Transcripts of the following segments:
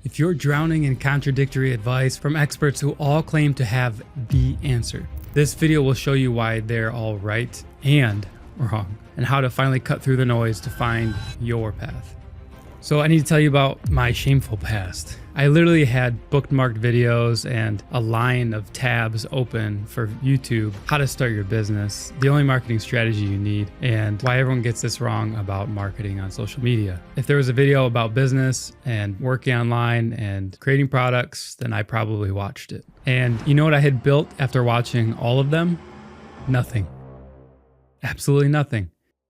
If you're drowning in contradictory advice from experts who all claim to have the answer, this video will show you why they're all right and wrong, and how to finally cut through the noise to find your path. So I need to tell you about my shameful past. I literally had bookmarked videos and a line of tabs open for YouTube, how to start your business, the only marketing strategy you need, and why everyone gets this wrong about marketing on social media. If there was a video about business and working online and creating products, then I probably watched it. And you know what I had built after watching all of them? Nothing. Absolutely nothing.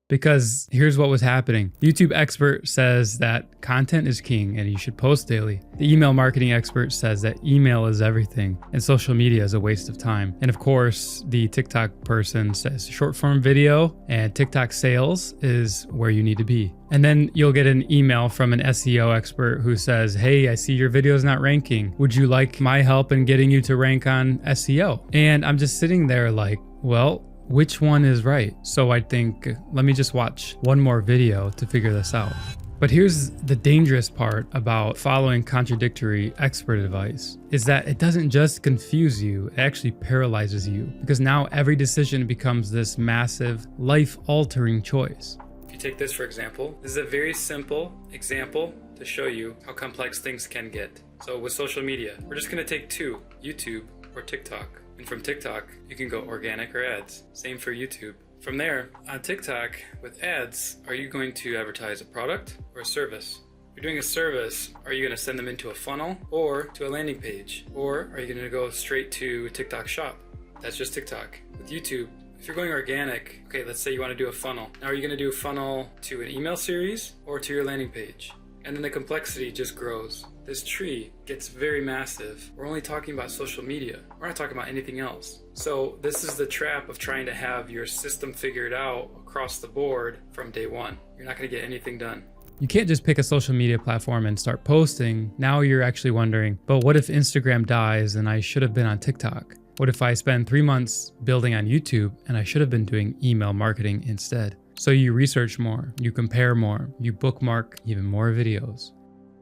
Because here's what was happening. YouTube expert says that content is king and you should post daily. The email marketing expert says that email is everything and social media is a waste of time. And of course, the TikTok person says short form video and TikTok sales is where you need to be. And then you'll get an email from an SEO expert who says, hey, I see your video is not ranking. Would you like my help in getting you to rank on SEO? And I'm just sitting there like, well, which one is right? So I think, let me just watch one more video to figure this out. But here's the dangerous part about following contradictory expert advice, is that it doesn't just confuse you, it actually paralyzes you. Because now every decision becomes this massive, life-altering choice. If you take this for example, this is a very simple example to show you how complex things can get. So with social media, we're just gonna take two, YouTube or TikTok. And from TikTok, you can go organic or ads. Same for YouTube. From there, on TikTok, with ads, are you going to advertise a product or a service? If you're doing a service, are you going to send them into a funnel or to a landing page? Or are you going to go straight to TikTok shop? That's just TikTok. With YouTube, if you're going organic, okay, let's say you want to do a funnel. Now, are you going to do a funnel to an email series or to your landing page? And then the complexity just grows. This tree gets very massive. We're only talking about social media. We're not talking about anything else. So this is the trap of trying to have your system figured out across the board from day one. You're not going to get anything done. You can't just pick a social media platform and start posting. Now you're actually wondering, but what if Instagram dies and I should have been on TikTok? What if I spend 3 months building on YouTube and I should have been doing email marketing instead? So you research more, you compare more, you bookmark even more videos.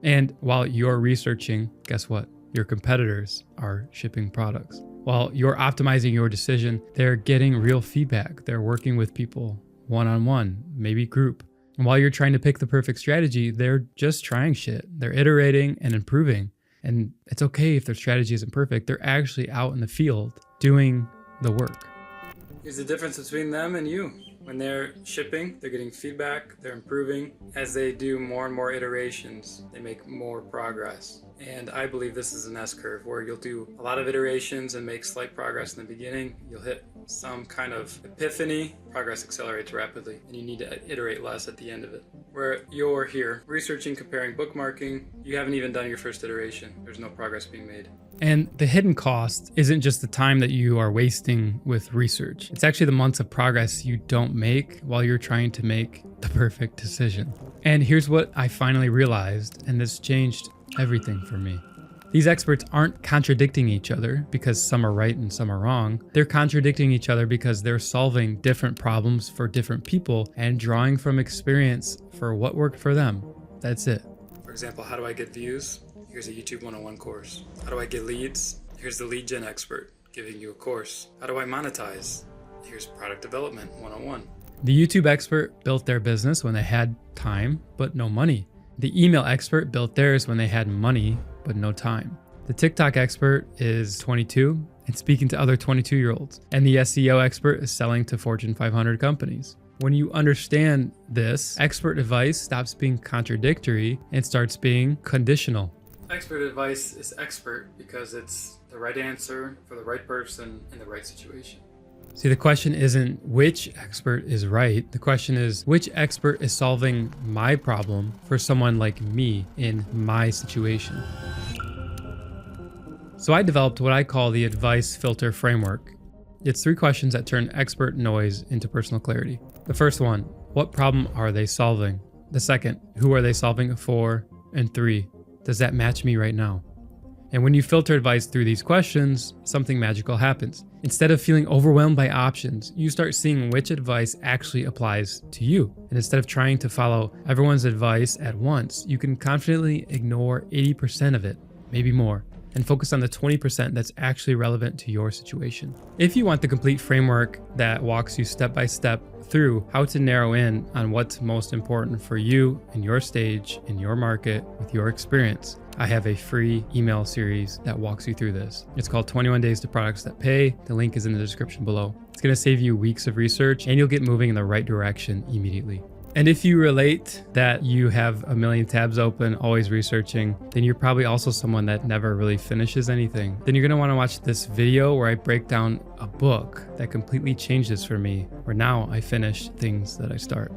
And while you're researching, guess what? Your competitors are shipping products. While you're optimizing your decision, they're getting real feedback. They're working with people one-on-one, maybe group. And while you're trying to pick the perfect strategy, they're just trying shit. They're iterating and improving. And it's okay if their strategy isn't perfect. They're actually out in the field doing the work. Here's the difference between them and you. When they're shipping, they're getting feedback, they're improving. As they do more and more iterations, they make more progress. And I believe this is an S-curve where you'll do a lot of iterations and make slight progress in the beginning. You'll hit some kind of epiphany, progress accelerates rapidly, and you need to iterate less at the end of it. Where you're here, researching, comparing, bookmarking, you haven't even done your first iteration. There's no progress being made. And the hidden cost isn't just the time that you are wasting with research. It's actually the months of progress you don't make while you're trying to make the perfect decision. And here's what I finally realized, and this changed everything for me. These experts aren't contradicting each other because some are right and some are wrong. They're contradicting each other because they're solving different problems for different people and drawing from experience for what worked for them. That's it. For example, how do I get views? Here's a YouTube 101 course. How do I get leads? Here's the lead gen expert giving you a course. How do I monetize? Here's product development 101. The YouTube expert built their business when they had time, but no money. The email expert built theirs when they had money, but no time. The TikTok expert is 22 and speaking to other 22-year-olds. And the SEO expert is selling to Fortune 500 companies. When you understand this, expert advice stops being contradictory and starts being conditional. Expert advice is expert because it's the right answer for the right person in the right situation. See, the question isn't which expert is right. The question is which expert is solving my problem for someone like me in my situation. So I developed what I call the advice filter framework. It's 3 questions that turn expert noise into personal clarity. The first one, what problem are they solving? The second, who are they solving it for? And 3, does that match me right now? And when you filter advice through these questions, something magical happens. Instead of feeling overwhelmed by options, you start seeing which advice actually applies to you. And instead of trying to follow everyone's advice at once, you can confidently ignore 80% of it, maybe more, and focus on the 20% that's actually relevant to your situation. If you want the complete framework that walks you step by step through how to narrow in on what's most important for you in your stage, in your market, with your experience, I have a free email series that walks you through this. It's called 21 Days to Products That Pay. The link is in the description below. It's going to save you weeks of research and you'll get moving in the right direction immediately. And if you relate that you have a million tabs open, always researching, then you're probably also someone that never really finishes anything. Then you're gonna wanna watch this video where I break down a book that completely changed this for me, where now I finish things that I start.